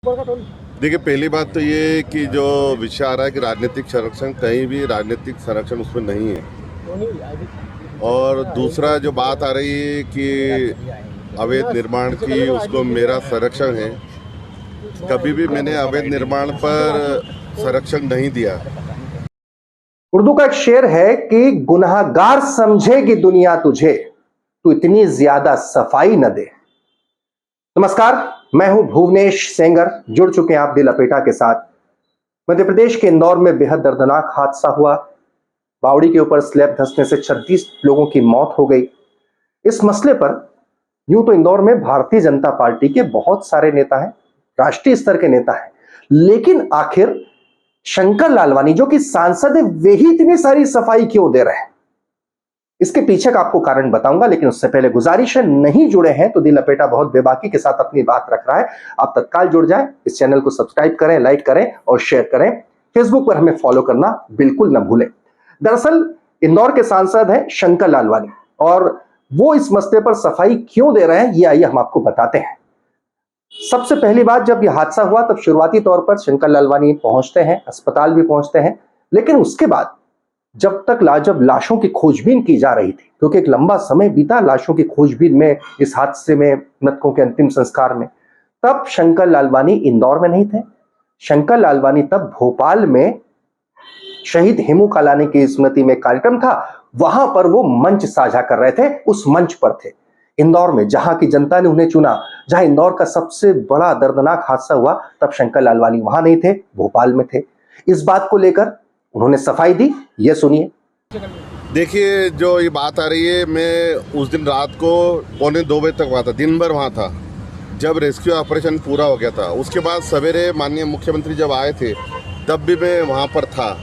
देखिए, पहली बात तो ये कि जो विषय आ रहा है कि राजनीतिक संरक्षण, कहीं भी राजनीतिक संरक्षण उसमें नहीं है। और दूसरा जो बात आ रही है कि अवैध निर्माण की, उसको मेरा संरक्षण है। कभी भी मैंने अवैध निर्माण पर संरक्षण नहीं दिया। उर्दू का एक शेर है कि गुनहगार समझेगी दुनिया तुझे, तू इतनी ज्यादा सफाई न दे। नमस्कार, मैं हूं भुवनेश सेंगर। जुड़ चुके हैं आप दिल लपेटा के साथ। मध्य प्रदेश के इंदौर में बेहद दर्दनाक हादसा हुआ। बावड़ी के ऊपर स्लैब धंसने से 36 लोगों की मौत हो गई। इस मसले पर यूं तो इंदौर में भारतीय जनता पार्टी के बहुत सारे नेता हैं, राष्ट्रीय स्तर के नेता हैं, लेकिन आखिर शंकर लालवानी जो कि सांसद है, वे ही इतनी सारी सफाई क्यों दे रहे हैं? इसके पीछे का आपको कारण बताऊंगा, लेकिन उससे पहले गुजारिश है, नहीं जुड़े हैं तो दिल लपेटा बहुत बेबाकी के साथ अपनी बात रख रहा है, आप तत्काल जुड़ जाएं। इस चैनल को सब्सक्राइब करें, लाइक करें और शेयर करें। फेसबुक पर हमें फॉलो करना बिल्कुल ना भूलें। दरअसल इंदौर के सांसद हैं शंकर लालवानी, और वो इस मसले पर सफाई क्यों दे रहे हैं, ये आइए हम आपको बताते हैं। सबसे पहली बात, जब यह हादसा हुआ तब शुरुआती तौर पर शंकर लालवानी पहुंचते हैं, अस्पताल भी पहुंचते हैं, लेकिन उसके बाद जब तक जब लाशों की खोजबीन की जा रही थी, क्योंकि एक लंबा समय बीता लाशों की खोजबीन में, इस हादसे में, मृतकों के अंतिम संस्कार में, तब शंकर लालवानी इंदौर में नहीं थे। शंकर लालवानी तब भोपाल में शहीद हेमू कालानी की स्मृति में कार्यक्रम था, वहां पर वो मंच साझा कर रहे थे, उस मंच पर थे इंदौर में, जहां की जनता ने उन्हें चुना, जहां इंदौर का सबसे बड़ा दर्दनाक हादसा हुआ, तब शंकर लालवानी वहां नहीं थे, भोपाल में थे। इस बात को लेकर उन्होंने सफाई दी, ये सुनिए। देखिए, जो ये बात आ रही है, मैं उस दिन रात को 1:45 बजे तक वहाँ था, दिन भर वहाँ था, जब रेस्क्यू ऑपरेशन पूरा हो गया था। उसके बाद सवेरे माननीय मुख्यमंत्री जब आए थे, तब भी मैं वहाँ पर था।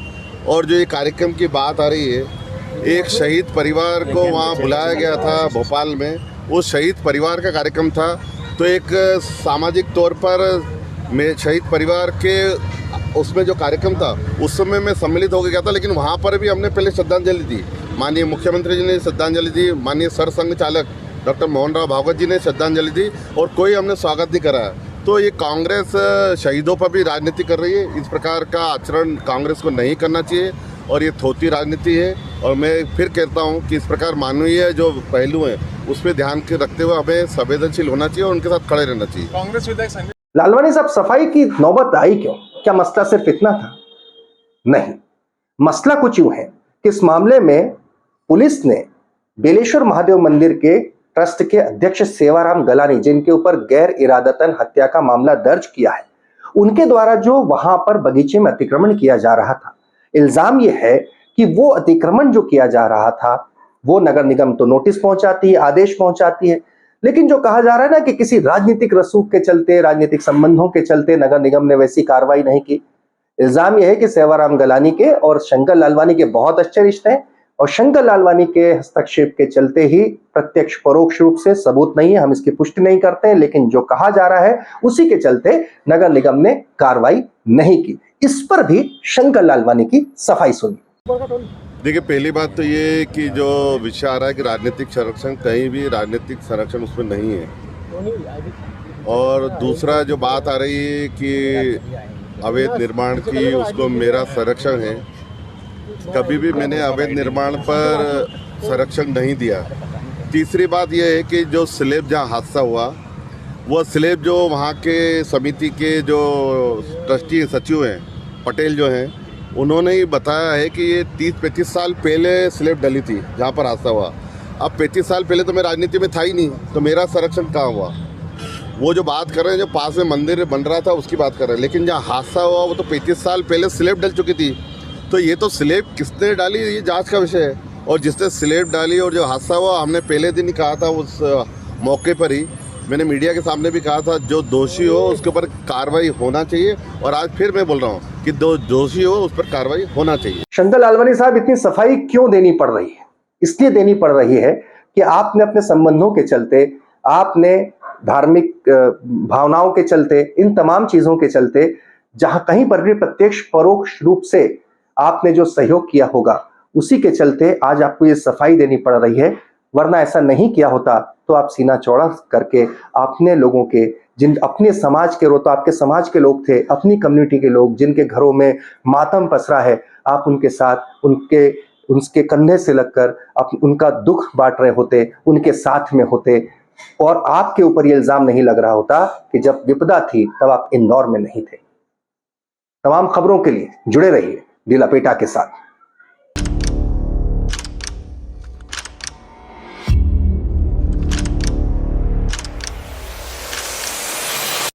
और जो ये कार्यक्रम की बात आ रही है, एक शहीद परिवार को वहाँ बुलाया गया था भोपाल में, वो शहीद परिवार का कार्यक्रम था। तो एक सामाजिक तौर पर मैं शहीद परिवार के उसमें जो कार्यक्रम था, उस समय मैं सम्मिलित होकर गया था, लेकिन वहाँ पर भी हमने पहले श्रद्धांजलि दी। माननीय मुख्यमंत्री जी ने श्रद्धांजलि दी, माननीय सरसंघ चालक डॉक्टर मोहन राव भागवत जी ने श्रद्धांजलि दी, और कोई हमने स्वागत नहीं करा। तो ये कांग्रेस शहीदों पर भी राजनीति कर रही है। इस प्रकार का आचरण कांग्रेस को नहीं करना चाहिए, और ये थोती राजनीति है। और मैं फिर कहता हूँ कि इस प्रकार मानवीय जो पहलू हैं, उस पर ध्यान के रखते हुए हमें संवेदनशील होना चाहिए और उनके साथ खड़े रहना चाहिए। कांग्रेस विधायक लालवानी साहब, सफाई की नौबत आई क्यों? क्या मसला सिर्फ इतना था? नहीं, मसला कुछ यूं है कि इस मामले में पुलिस ने बेलेश्वर महादेव मंदिर के ट्रस्ट के अध्यक्ष सेवाराम गलानी, जिनके ऊपर गैर इरादतन हत्या का मामला दर्ज किया है, उनके द्वारा जो वहां पर बगीचे में अतिक्रमण किया जा रहा था, इल्जाम यह है कि वो अतिक्रमण जो किया जा रहा था, वो नगर निगम तो नोटिस पहुंचाती है, आदेश पहुंचाती है, लेकिन जो कहा जा रहा है ना कि किसी राजनीतिक रसूख के चलते, राजनीतिक संबंधों के चलते नगर निगम ने वैसी कार्रवाई नहीं की। इल्जाम यह है कि सेवाराम गलानी के और शंकर लालवानी के बहुत अच्छे रिश्ते हैं, और शंकर लालवानी के हस्तक्षेप के चलते ही, प्रत्यक्ष परोक्ष रूप से, सबूत नहीं है, हम इसकी पुष्टि नहीं करते हैं, लेकिन जो कहा जा रहा है उसी के चलते नगर निगम ने कार्रवाई नहीं की। इस पर भी शंकर लालवानी की सफाई सुनी। देखिए, पहली बात तो ये कि जो विषय आ रहा है कि राजनीतिक संरक्षण, कहीं भी राजनीतिक संरक्षण उसमें नहीं है। और दूसरा जो बात आ रही है कि अवैध निर्माण की, उसको मेरा संरक्षण है। कभी भी मैंने अवैध निर्माण पर संरक्षण नहीं दिया। तीसरी बात यह है कि जो स्लैब जहाँ हादसा हुआ, वह स्लैब जो वहाँ के समिति के जो ट्रस्टी सचिव हैं, पटेल जो हैं, उन्होंने ही बताया है कि ये 30-35 साल पहले स्लैब डली थी जहाँ पर हादसा हुआ। अब 35 साल पहले तो मैं राजनीति में था ही नहीं, तो मेरा संरक्षण कहाँ हुआ? वो जो बात कर रहे हैं, जो पास में मंदिर बन रहा था उसकी बात कर रहे हैं, लेकिन जहाँ हादसा हुआ वो तो 35 साल पहले स्लैब डल चुकी थी। तो ये तो स्लैब किसने डाली, ये जाँच का विषय है। और जिसने स्लैब डाली और जो हादसा हुआ, हमने पहले दिन ही कहा था, उस मौके पर ही मैंने मीडिया के सामने भी कहा था, जो दोषी हो उसके ऊपर कार्रवाई होना चाहिए। और आज फिर मैं बोल रहा हूँ कि दोषी हो उस पर कार्रवाई होना चाहिए। शंकर लालवानी साहब, इतनी सफाई क्यों देनी पड़ रही है? इसलिए देनी पड़ रही है कि आपने अपने संबंधों के चलते, आपने धार्मिक भावनाओं के चलते, इन तमाम चीजों के चलते, जहां कहीं पर भी प्रत्यक्ष परोक्ष रूप से आपने जो सहयोग किया होगा, उसी के चलते आज आपको ये सफाई देनी पड़ रही है। वरना ऐसा नहीं किया होता तो आप सीना चौड़ा करके अपने लोगों के जिन अपने समाज के, तो आपके समाज के लोग थे, अपनी कम्युनिटी के लोग जिनके घरों में मातम पसरा है, आप उनके साथ, उनके कंधे से लगकर उनका दुख बांट रहे होते, उनके साथ में होते, और आपके ऊपर यह इल्जाम नहीं लग रहा होता कि जब विपदा थी तब आप इंदौर में नहीं थे। तमाम खबरों के लिए जुड़े रहिए दी लपेटा के साथ।